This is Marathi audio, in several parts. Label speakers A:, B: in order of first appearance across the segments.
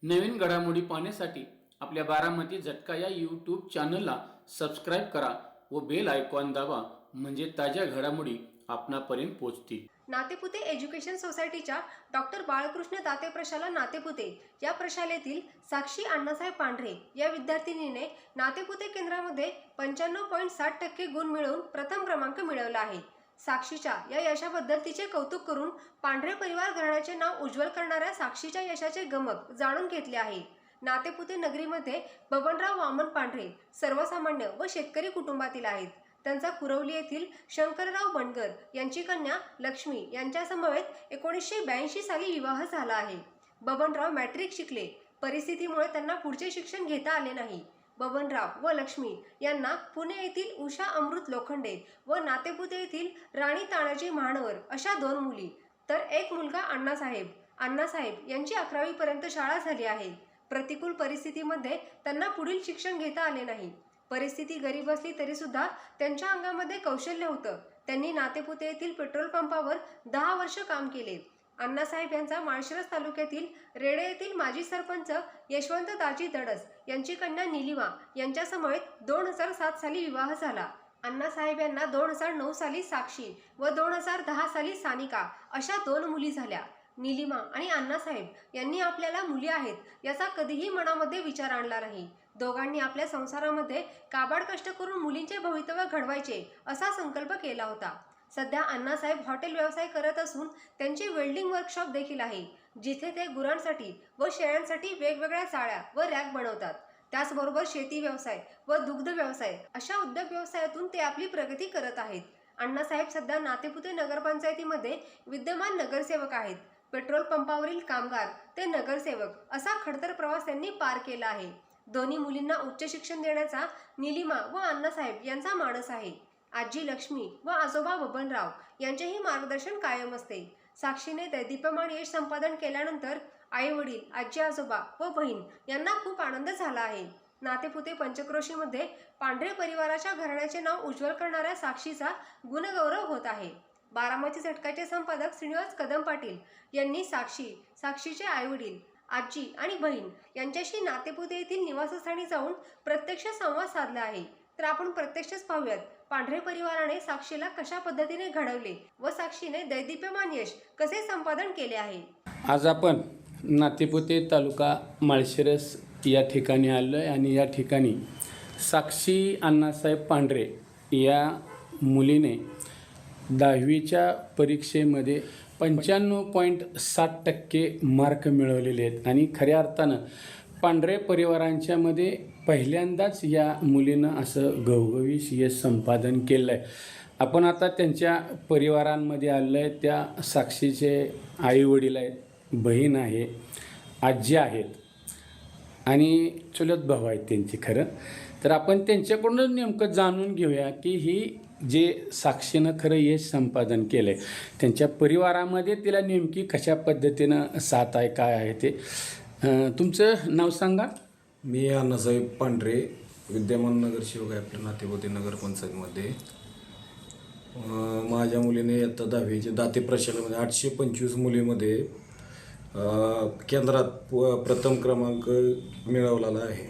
A: नवीन घडामोडी पाहण्यासाठी आपल्या बारामती झटका या यूट्यूब चॅनलला सबस्क्राईब करा व बेल आयकॉन दाबा, म्हणजे ताज्या घडामोडी आपणापर्यंत पोहोचतील।
B: नातेपुते एज्युकेशन सोसायटीच्या डॉक्टर बाळकृष्ण दाते प्रशाला नातेपुते या प्रशालेतील साक्षी अण्णासाहेब पांढरे या विद्यार्थिनीने नातेपुते केंद्रामध्ये 95.60% गुण मिळवून प्रथम क्रमांक मिळवला आहे। साक्षीच्या या यशाबद्दल तिचे कौतुक करून पांढरे परिवार घराण्याचे नाव उज्ज्वल करणाऱ्या साक्षीच्या यशाचे गमक जाणून घेतले आहे। नातेपुते नगरीमध्ये बबनराव वामन पांढरे सर्वसामान्य व शेतकरी कुटुंबातील आहेत। त्यांचा कुरवली येथील शंकरराव बनगर यांची कन्या लक्ष्मी यांच्या समवेत 1982 साली विवाह झाला आहे। बबनराव मॅट्रिक शिकले, परिस्थितीमुळे त्यांना पुढचे शिक्षण घेता आले नाही। बबनराव व लक्ष्मी यांना पुणे येथील उषा अमृत लोखंडे व नातेपुते येथील राणी तानाजी महानवर अशा 2 मुली, तर एक मुलगा अण्णासाहेब। अण्णासाहेब यांची 11वी पर्यंत शाळा झाली आहे। प्रतिकूल परिस्थितीमध्ये त्यांना पुढील शिक्षण घेता आले नाही। परिस्थिती गरीब असली तरी सुद्धा त्यांच्या अंगामध्ये कौशल्य होतं। त्यांनी नातेपुते येथील पेट्रोल पंपावर 10 वर्ष काम केले। अण्णासाहेब यांचा माळशिरस तालुक्यातील रेडे येथील माजी सरपंच यशवंत दाजी दडस यांची कन्या निलिमा यांच्या समवेत 2007 साली विवाह झाला। अण्णासाहेब यांना 2009 साली साक्षी व 2010 साली सानिका अशा 2 मुली झाल्या। निलिमा आणि अण्णासाहेब यांनी आपल्याला मुली आहेत याचा कधीही मनामध्ये विचार आणला नाही। दोघांनी आपल्या संसारामध्ये काबाड कष्ट करून मुलींचे भवितव्य घडवायचे असा संकल्प केला होता। सध्या अण्णासाहेब हॉटेल व्यवसाय करत असून त्यांची वेल्डिंग वर्कशॉप देखील आहे, जिथे ते गुरांसाठी व शेळ्यांसाठी वेगवेगळ्या जाळ्या व रॅक बनवतात। त्याचबरोबर शेती व्यवसाय व दुग्ध व्यवसाय अशा उद्योग व्यवसायातून ते आपली प्रगती करत आहेत। अण्णासाहेब सध्या नातेपुते नगरपंचायतीमध्ये विद्यमान नगरसेवक आहेत। पेट्रोल पंपावरील कामगार ते नगरसेवक असा खडतर प्रवास त्यांनी पार केला आहे। दोन्ही मुलींना उच्च शिक्षण देण्याचा निलिमा व अण्णासाहेब यांचा मानस आहे। आजी लक्ष्मी व आजोबा बबनराव यांचेही मार्गदर्शन कायम असते। साक्षीने दैदीप्यमान यश संपादन केल्यानंतर आई वडील, आजी आजोबा व बहीण यांना खूप आनंद झाला आहे। नातेपुते पंचक्रोशीमध्ये पांढरे परिवाराच्या घराण्याचे नाव उज्ज्वल करणाऱ्या साक्षीचा गुणगौरव होत आहे। बारामती झटकाचे संपादक श्रीनिवास कदम पाटील यांनी साक्षीचे आईवडील, आजी आणि बहीण यांच्याशी नातेपुते येथील निवासस्थानी जाऊन प्रत्यक्ष संवाद साधला आहे। तर आपण प्रत्यक्षच पाहूयात पांढरे परिवाराने साक्षीला कशा पद्धतीने घडवले व साक्षीने दैदीप्यमान यश कसे संपादन केले आहे।
A: आज आपण नातेपुते तालुका माळशिरस या ठिकाणी आलो आहे आणि या ठिकाणी साक्षी अण्णासाहेब पांढरे या मुलीने 10वीच्या परीक्षेमध्ये 95.60% मार्क मिळवलेले आहेत आणि खऱ्या अर्थानं पांढरे परिवारांच्यामध्ये पहिल्यांदाच या मुलीनं असं घवघवीत यश संपादन केलं आहे। आपण आता त्यांच्या परिवारांमध्ये आलो आहे। त्या साक्षीचे आईवडील आहेत, बहीण आहे, आजी आहेत आणि चुलत भाऊ आहेत त्यांची खरं तर आपण त्यांच्याकडूनच नेमकं जाणून घेऊया की ही जे साक्षीनं खरं यश संपादन केलं आहे त्यांच्या परिवारामध्ये तिला नेमकी कशा पद्धतीनं साथ आहे, काय आहे ते। तुमचं नाव सांगा।
C: मी अण्णासाहेब पांढरे, विद्यमान नगरसेवक आहे आपल्या नातेपुते नगरपंचायतमध्ये। माझ्या मुलीने आता 10वीच्या दाते प्रशालेमध्ये 825 मुलीमध्ये केंद्रात प्रथम क्रमांक मिळवलेला आहे।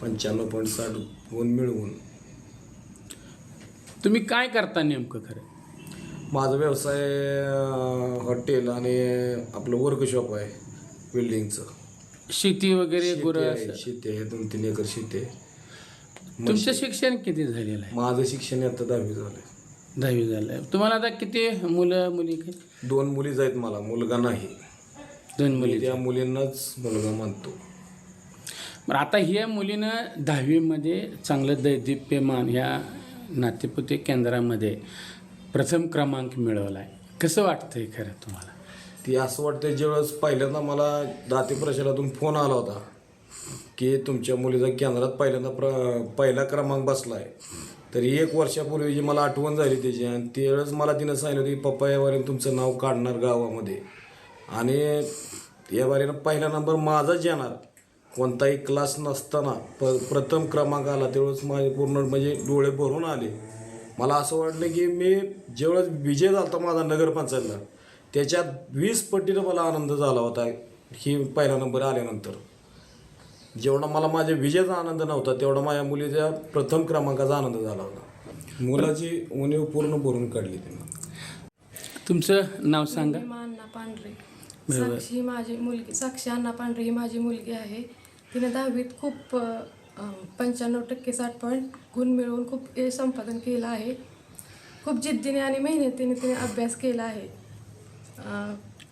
C: 95.60 गुण मिळवून।
A: तुम्ही काय करता नेमकं खरं?
C: माझा व्यवसाय हॉटेल आणि आपलं वर्कशॉप आहे वेल्डिंगचं।
A: शेती वगैरे गुरं
C: शेती आहे, 2-3 एकर शेती आहे।
A: तुमचं शिक्षण किती झालेलं आहे?
C: माझं शिक्षण आता 10वी झालं आहे।
A: 10वी झालं आहे। तुम्हाला आता किती मुलं मुली?
C: 2 मुलीच आहेत मला, मुलगा नाही।
A: 2 मुली।
C: त्या मुलींनाच मुलगा मानतो।
A: बरं, आता ह्या मुलीनं 10वीमध्ये चांगलं दैदिप्यमान ह्या नातेपुते केंद्रामध्ये प्रथम क्रमांक मिळवला आहे। कसं वाटतंय खरं तुम्हाला?
C: ती असं वाटतं ज्यावेळेस पहिल्यांदा मला दाते प्रशालातून फोन आला होता की तुमच्या मुलीचा केंद्रात पहिला क्रमांक बसला आहे, तर 1 वर्षापूर्वी जी मला आठवण झाली त्याची, आणि त्यावेळेस मला तिनं सांगितलं होतं की पप्पा यावारीनं तुमचं नाव काढणार गावामध्ये आणि यावारीनं पहिला नंबर माझाच येणार। कोणताही क्लास नसताना प्रथम क्रमांक आला त्यावेळेस माझे पूर्ण म्हणजे डोळे भरून आले। मला असं वाटलं की मी ज्यावेळेस विजय झाला होता माझा नगरपंचायतला, त्याच्यात 20 पटीनं मला आनंद झाला होता ही पहिला नंबर आल्यानंतर। जेवढा मला माझ्या विजयाचा आनंद नव्हता तेवढा माझ्या मुलीच्या प्रथम क्रमांकाचा आनंद झाला होता. मुलाची उणीव पूर्ण भरून काढली त्यांनी.
A: तुमचं नाव सांगा.
D: महिमा अण्णा पांढरे.
A: बरोबर.
D: साक्षी ही माझी मुलगी, साक्षी अण्णा पांढरे ही माझी मुलगी आहे. तिने 10वीत खूप 95% 60 पॉईंट गुण मिळवून खूप यश संपादन केलं आहे. खूप जिद्दीने आणि मेहनतीने तिने अभ्यास केला आहे.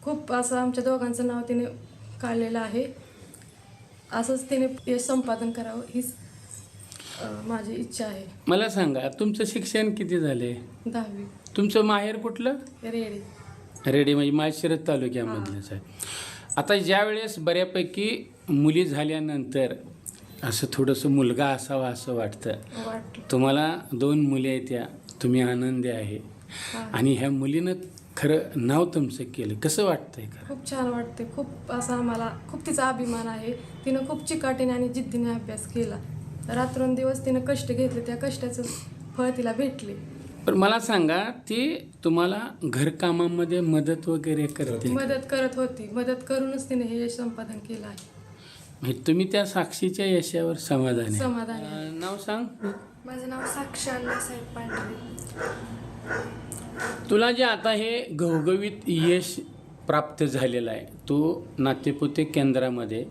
D: खूप असं आमच्या दोघांचं नाव तिने काढलेलं आहे. असंच तिने यश संपादन करावं हीच माझी इच्छा आहे.
A: मला सांगा, तुमचं शिक्षण किती झाले?
D: 10वी
A: तुमचं माहेर कुठलं?
D: रेडी.
A: रेडी म्हणजे माळशिरस तालुक्यामधलंच आहे. आता ज्या वेळेस बऱ्यापैकी मुली झाल्यानंतर असं थोडंसं मुलगा असावा असं वाटतं.
D: वाटलं.
A: तुम्हाला 2 मुली आहेत, त्या तुम्ही आनंदी आहे आणि ह्या मुलीनं खरं नाव तुमचं केलं, कसं वाटतंय का?
D: खूप छान वाटते. खूप असा आम्हाला खूप तिचा अभिमान आहे. तिनं खूप चिकाटीने आणि जिद्दीने अभ्यास केला. रात्रंदिवस तिनं कष्ट घेतले, त्या कष्टाचं फळ तिला भेटले.
A: पण मला सांगा, ती तुम्हाला घरकामामध्ये मदत वगैरे करते?
D: मदत करत होती. मदत करूनच तिने हे यश संपादन केलं आहे.
A: म्हणजे तुम्ही त्या साक्षीच्या यशावर समाधानी आहे?
D: समाधानी आहे.
A: नाव सांग.
D: माझं नाव साक्षी अण्णासाहेब पांढरे.
A: तुला जे आता हे घवघवीत यश प्राप्त झालेलं आहे, तो नातेपुते केंद्रामध्ये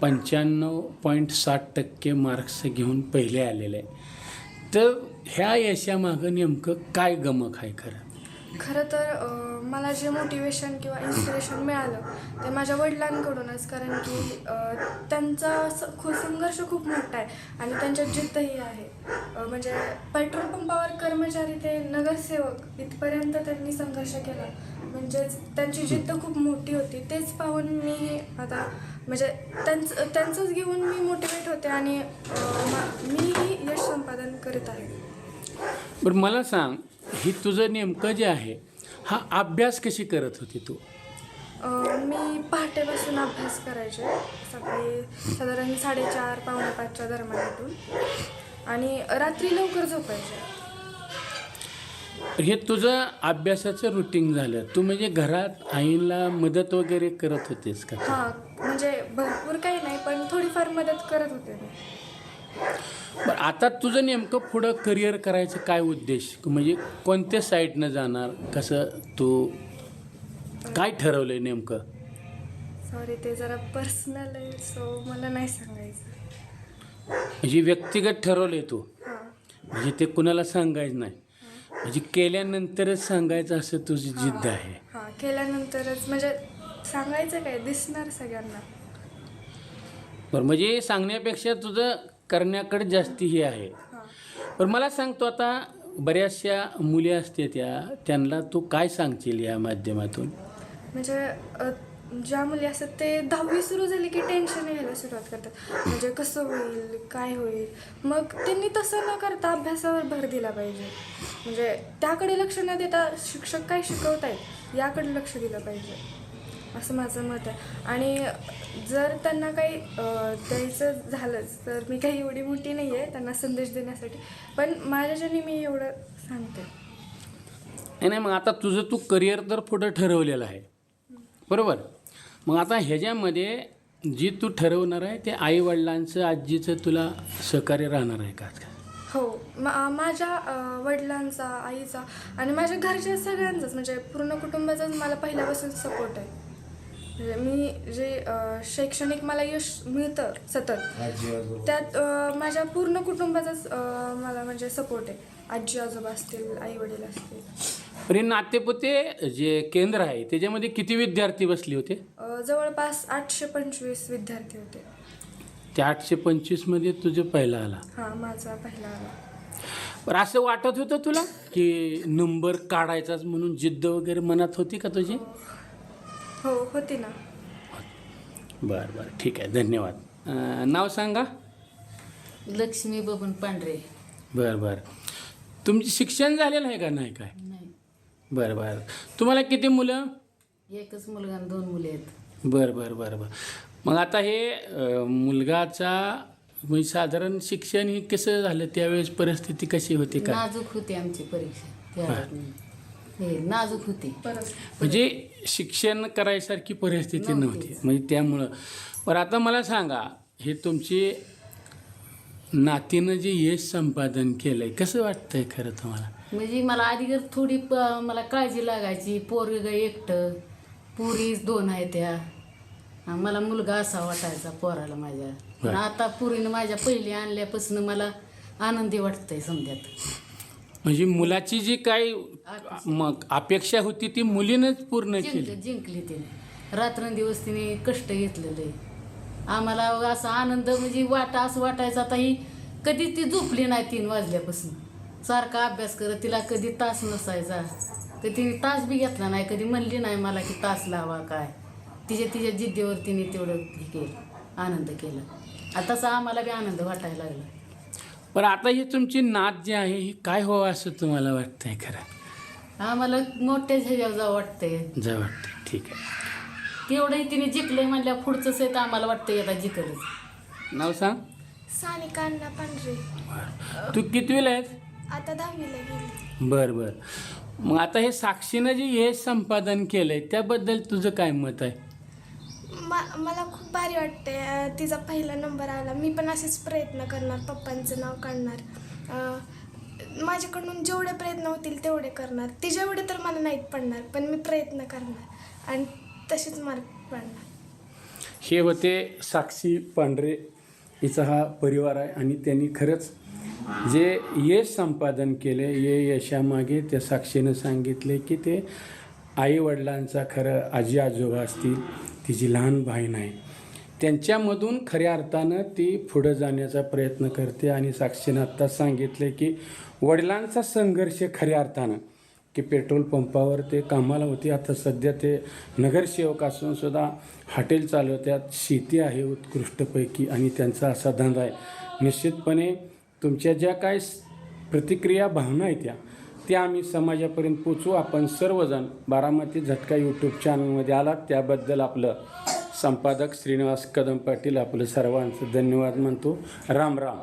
A: 95.60% मार्क्स घेऊन पहिले आलेले आहे. तर ह्या यशामागं नेमकं काय गमक आहे खरं?
E: खरं तर मला जे मोटिवेशन किंवा इन्स्पिरेशन मिळालं ते माझ्या वडिलांकडूनच. कारण की त्यांचा संघर्ष खूप मोठा आहे आणि त्यांच्यात जिद्दही आहे. म्हणजे पेट्रोल पंपावर कर्मचारी ते नगरसेवक इथपर्यंत त्यांनी संघर्ष केला. म्हणजेच त्यांची जिद्द खूप मोठी होती. तेच पाहून मी आता म्हणजे त्यांचंच घेऊन मी मोटिवेट होते आणि मीही यश संपादन करत आहे.
A: बरं मला सांग, ही तुझं नेमकं जे आहे, हा अभ्यास कशी करत होती तू?
E: मी पहाटेपासून अभ्यास करायचे. सकाळी साधारण 4:30 पावणे 5च्या दरम्यान उठून आणि रात्री लवकर झोपायचे.
A: हे तुझं अभ्यासाचं रुटीन झालं. तू म्हणजे घरात आईला मदत वगैरे करत होतेस का?
E: हां, म्हणजे भरपूर काही नाही पण थोडीफार मदत करत होते मी.
A: बरं, आता तुझं नेमकं पुढं करिअर करायचं काय उद्देश? म्हणजे कोणत्या साईडनं जाणार, कसं तू काय ठरवलंय नेमकं?
E: सॉरी, ते जरा पर्सनल आहे सो मला नाही सांगायचं.
A: म्हणजे व्यक्तिगत ठरवलंय तू,
E: हां
A: म्हणजे ते कुणाला सांगायचं नाही, म्हणजे केल्यानंतरच सांगायचं असं तुझी जिद्द आहे?
E: हां, केल्यानंतरच म्हणजे सांगायचं काय दिसणार सगळ्यांना.
A: बरं, म्हणजे सांगण्यापेक्षा तुझं करण्याकडे जास्ती हे आहे.
E: हां,
A: पण मला सांगतो, आता बऱ्याचशा मुली असते त्यांना तू काय सांगशील या माध्यमातून?
E: म्हणजे ज्या मुली असतात ते 10वी सुरू झाली की टेन्शन यायला सुरुवात करतात. म्हणजे कसं होईल, काय होईल. मग त्यांनी तसं न करता अभ्यासावर भर दिला पाहिजे. म्हणजे त्याकडे लक्ष न देता शिक्षक काय शिकवत आहेत याकडे लक्ष दिलं पाहिजे असं माझं मत आहे. आणि जर त्यांना काही द्यायचं झालंच तर मी काही एवढी मोठी नाही आहे त्यांना संदेश देण्यासाठी, पण माझ्याच्याने मी एवढं सांगते.
A: नाही, मग आता तुझं तू करिअर तर पुढं ठरवलेलं आहे, बरोबर? मग आता ह्याच्यामध्ये जी तू ठरवणार आहे ते आईवडिलांचं आजीचं तुला सहकार्य राहणार आहे का?
E: हो, माझ्या वडिलांचा, आईचा आणि माझ्या घरच्या सगळ्यांचाच म्हणजे पूर्ण कुटुंबाचाच मला पहिल्यापासून सपोर्ट आहे. म्हणजे मी जे शैक्षणिक मला यश मिळतं सतत त्यात माझ्या पूर्ण कुटुंबाचाच मला म्हणजे सपोर्ट आहे. आजी आजोबा असतील, आई वडील असतील.
A: पण हे नातेपुते जे केंद्र आहे त्याच्यामध्ये किती विद्यार्थी बसले होते?
E: जवळपास 825 विद्यार्थी होते.
A: त्या 825मध्ये तुझं पहिला आला?
E: हां, माझा पहिला आला.
A: बरं, असं वाटत होतं तुला की नंबर काढायचाच म्हणून जिद्द वगैरे मनात होती का तुझी?
E: हो, होती ना.
A: बरं बरं, ठीक आहे, धन्यवाद. नाव सांगा.
F: लक्ष्मी बबन पांढरे.
A: बरं बरं, तुमचं शिक्षण झालेलं आहे का नाही काय?
F: नाही,
A: बरं बरं. तुम्हाला किती मुलं?
F: एकच मुलगा आणि 2 मुले आहेत.
A: बरं बरं बरं बरं. मग आता हे मुलगाचा म्हणजे साधारण शिक्षण हे कसं झालं, त्यावेळेस परिस्थिती कशी होती का?
F: नाजूक होती आमची परीक्षा त्यावेळेस. हे नाजूक होती.
A: म्हणजे शिक्षण करायसारखी परिस्थिती नव्हती, म्हणजे त्यामुळं. बरं, आता मला सांगा, हे तुमची नातीनं जे यश संपादन केलंय कसं वाटतंय खरं तुम्हाला?
F: म्हणजे मला आधी थोडी मला काळजी लागायची, पोरग एकटं, पुरी 2 आहे त्या, मला मुलगा असा वाटायचा पोराला माझ्या. पण आता पुरीनं माझ्या पहिली आणल्यापासून मला आनंदी वाटतंय समजात.
A: म्हणजे मुलाची जी काही मग अपेक्षा होती ती मुलीनंच पूर्ण केली.
F: जिंकली तिने. रात्रंदिवस तिने कष्ट घेतलेले. आम्हाला असा आनंद म्हणजे असं वाटायचं आता ही कधी ती झोपली नाही 3 वाजल्यापासून. सारखा अभ्यास करत, तिला कधी तास नसायचा, तर तिने तास बी घेतला नाही, कधी म्हणली नाही मला की तास लावा काय. तिच्या जिद्दीवर तिने तेवढं हे केलं, आनंद केला. आता तसा आम्हाला बी आनंद वाटायला लागला.
A: पण आता ही तुमची नात जी आहे ही काय व्हावं असं तुम्हाला वाटतंय खरं?
F: आम्हाला मोठ्या ह्याच्यावर जावं वाटतंय.
A: जा वाटतंय. ठीक आहे.
F: तेवढंही तिने जिंकलंय म्हणल्या पुढचंच आहे तर आम्हाला वाटतंय आता जिंकलंच.
A: नाव सांग.
E: सानिका अण्णा पांढरे.
A: तू कितवीला आहेस?
E: आता 10वीला गेली.
A: बरं बरं. मग आता हे साक्षीनं जे यश संपादन केलंय त्याबद्दल तुझं काय मत आहे?
E: मला खूप भारी वाटते. तिचा पहिला नंबर आला. मी पण असेच प्रयत्न करणार, पप्पांचं नाव काढणार. माझ्याकडून जेवढे प्रयत्न होतील तेवढे करणार. ती जेवढे तर मला नाहीत पडणार, पण मी प्रयत्न करणार आणि तसेच मार्क पडणार.
A: हे होते साक्षी पांढरे, हिचा हा परिवार आहे आणि त्यांनी खरंच जे यश संपादन केले, ये यशामागे त्या साक्षीनं सांगितले की ते आईवडिलांचा खरं आजी आजोबा असतील, तिची लहान बहीण आहे, त्यांच्यामधून खऱ्या अर्थानं ती पुढं जाण्याचा प्रयत्न करते. आणि साक्षीनं आत्ता सांगितले की वडिलांचा संघर्ष खऱ्या अर्थानं की पेट्रोल पंपावर ते कामाला होते, आता सध्या ते नगरसेवक असून सुद्धा हॉटेल चालवतात, शेती आहे उत्कृष्टपैकी आणि त्यांचा असा धंदा आहे. निश्चितपणे तुमच्या ज्या काय प्रतिक्रिया भावना आहेत त्या आम्ही समाजापर्यंत पोचवू. आपण सर्वजण बारामती झटका यूट्यूब चॅनलमध्ये आलात त्याबद्दल आपलं संपादक श्रीनिवास कदम पाटील आपलं सर्वांचं धन्यवाद मानतो. राम राम.